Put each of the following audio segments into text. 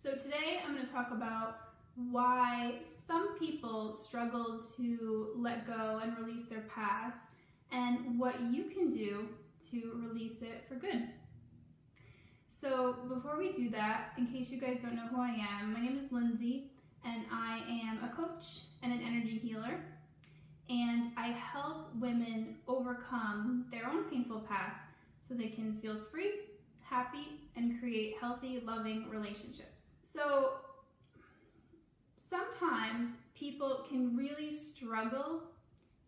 So today I'm going to talk about why some people struggle to let go and release their past and what you can do to release it for good. So before we do that, in case you guys don't know who I am, my name is Lindsay and I am a coach and an energy healer, and I help women overcome their own painful past so they can feel free, happy, and create healthy, loving relationships. So sometimes people can really struggle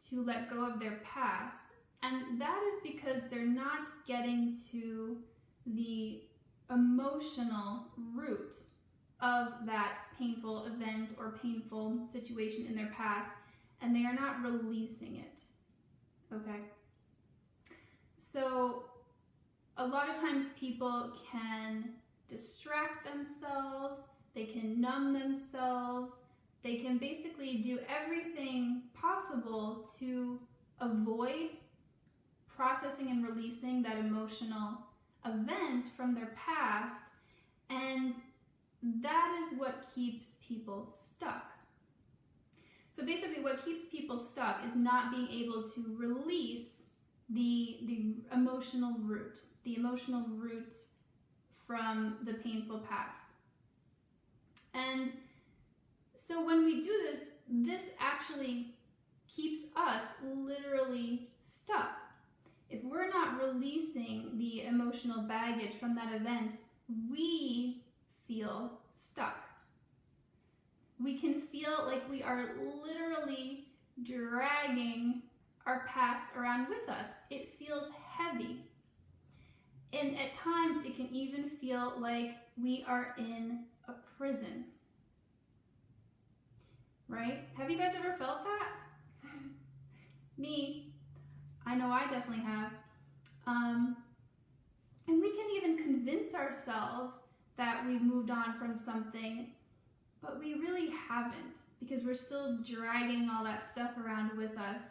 to let go of their past, and that is because they're not getting to the emotional root of that painful event or painful situation in their past, and they are not releasing it, okay? So a lot of times people can distract themselves, they can numb themselves, they can basically do everything possible to avoid processing and releasing that emotional event from their past, and that is what keeps people stuck. So basically what keeps people stuck is not being able to release the emotional root from the painful past. And so when we do this, this actually keeps us literally stuck. If we're not releasing the emotional baggage from that event, we feel stuck. We can feel like we are literally dragging our past around with us. It feels heavy. And at times it can even feel like we are in a prison. Right? Have you guys ever felt that? Me, I know I definitely have. And we can even convince ourselves that we've moved on from something, but we really haven't, because we're still dragging all that stuff around with us.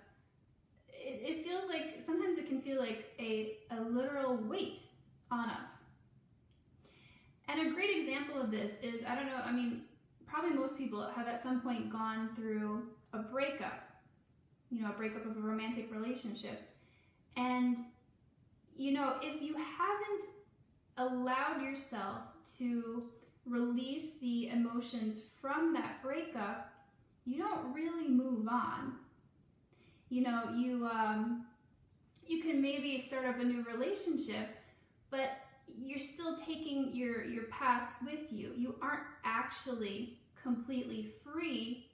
It feels like, sometimes it can feel like a literal weight on us. And a great example of this is, I don't know, I mean, probably most people have at some point gone through a breakup, a breakup of a romantic relationship. And, if you haven't allowed yourself to release the emotions from that breakup, you don't really move on. You can maybe start up a new relationship, but you're still taking your past with you. You aren't actually completely free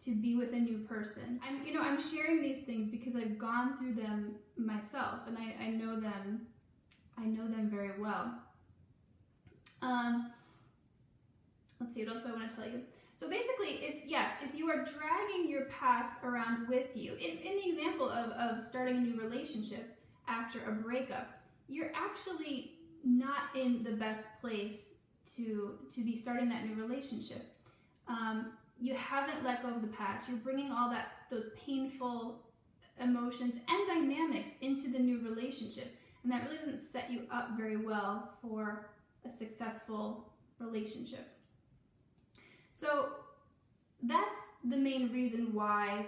to be with a new person. I'm sharing these things because I've gone through them myself, and I know them very well. Let's see, what else I want to tell you. So basically, if you are dragging your past around with you, in the example of starting a new relationship after a breakup, you're actually not in the best place to be starting that new relationship. You haven't let go of the past. You're bringing all those painful emotions and dynamics into the new relationship, and that really doesn't set you up very well for a successful relationship. So that's the main reason why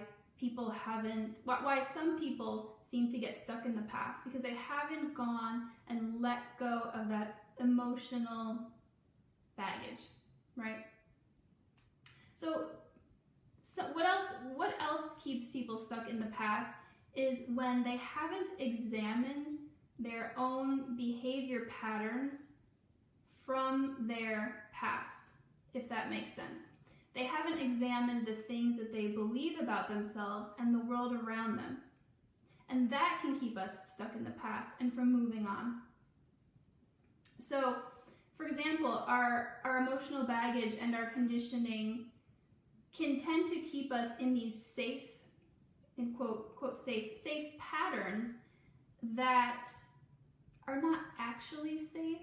why some people seem to get stuck in the past, because they haven't gone and let go of that emotional baggage, right? So what else keeps people stuck in the past is when they haven't examined their own behavior patterns from their past, if that makes sense. They haven't examined the things that they believe about themselves and the world around them. And that can keep us stuck in the past and from moving on. So, for example, our emotional baggage and our conditioning can tend to keep us in these safe, in quote, safe patterns that are not actually safe.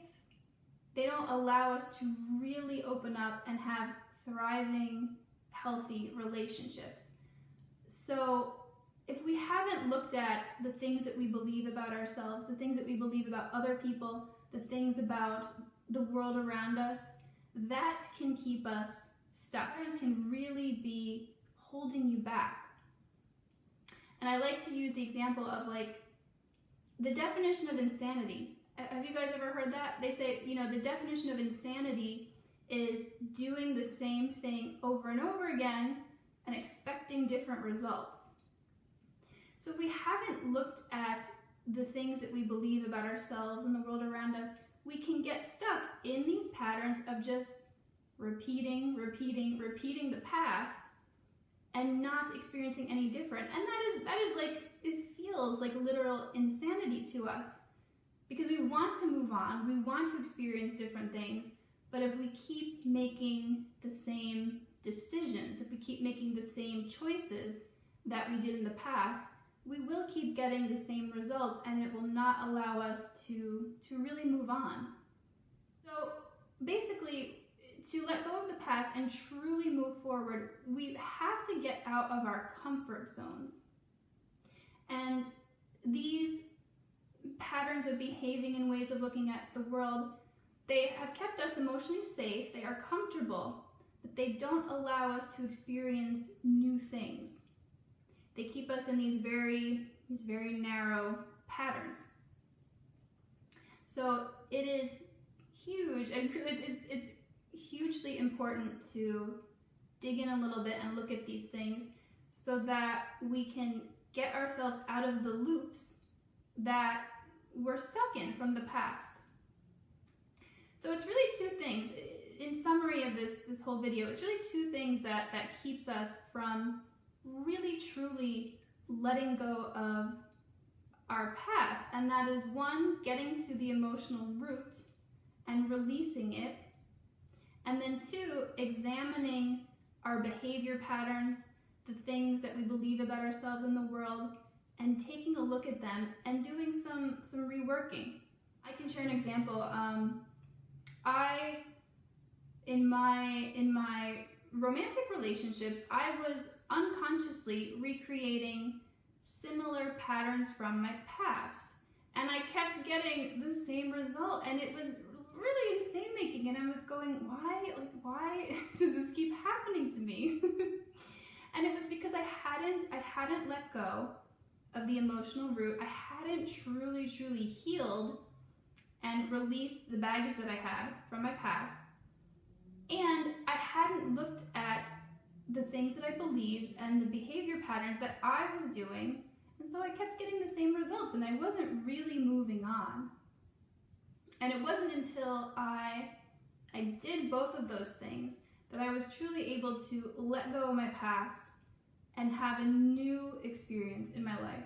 They don't allow us to really open up and have thriving, healthy relationships. So if we haven't looked at the things that we believe about ourselves, the things that we believe about other people, the things about the world around us, that can keep us stuck. Patterns can really be holding you back. And I like to use the example of like the definition of insanity. Have you guys ever heard that? They say, you know, the definition of insanity is doing the same thing over and over again and expecting different results. So if we haven't looked at the things that we believe about ourselves and the world around us, we can get stuck in these patterns of just repeating the past and not experiencing any different. And that is like, it feels like literal insanity to us because we want to move on, we want to experience different things, but if we keep making the same decisions, if we keep making the same choices that we did in the past, we will keep getting the same results and it will not allow us to really move on. So basically, to let go of the past and truly move forward, we have to get out of our comfort zones. And these patterns of behaving and ways of looking at the world, they have kept us emotionally safe, they are comfortable, but they don't allow us to experience new things. They keep us in these very narrow patterns. So it is huge, and it's hugely important to dig in a little bit and look at these things so that we can get ourselves out of the loops that we're stuck in from the past. So it's really two things. In summary of this whole video, it's really two things that keeps us from really truly letting go of our past, and that is one, getting to the emotional root and releasing it, and then two, examining our behavior patterns, the things that we believe about ourselves in the world, and taking a look at them and doing some reworking. I can share an example. In my romantic relationships, I was unconsciously recreating similar patterns from my past, and I kept getting the same result, and it was really insane making, and I was going, why does this keep happening to me? And it was because I hadn't let go of the emotional root. I hadn't truly healed and released the baggage that I had from my past, and I hadn't looked at the things that I believed and the behavior patterns that I was doing, and so I kept getting the same results and I wasn't really moving on. And it wasn't until I did both of those things that I was truly able to let go of my past and have a new experience in my life.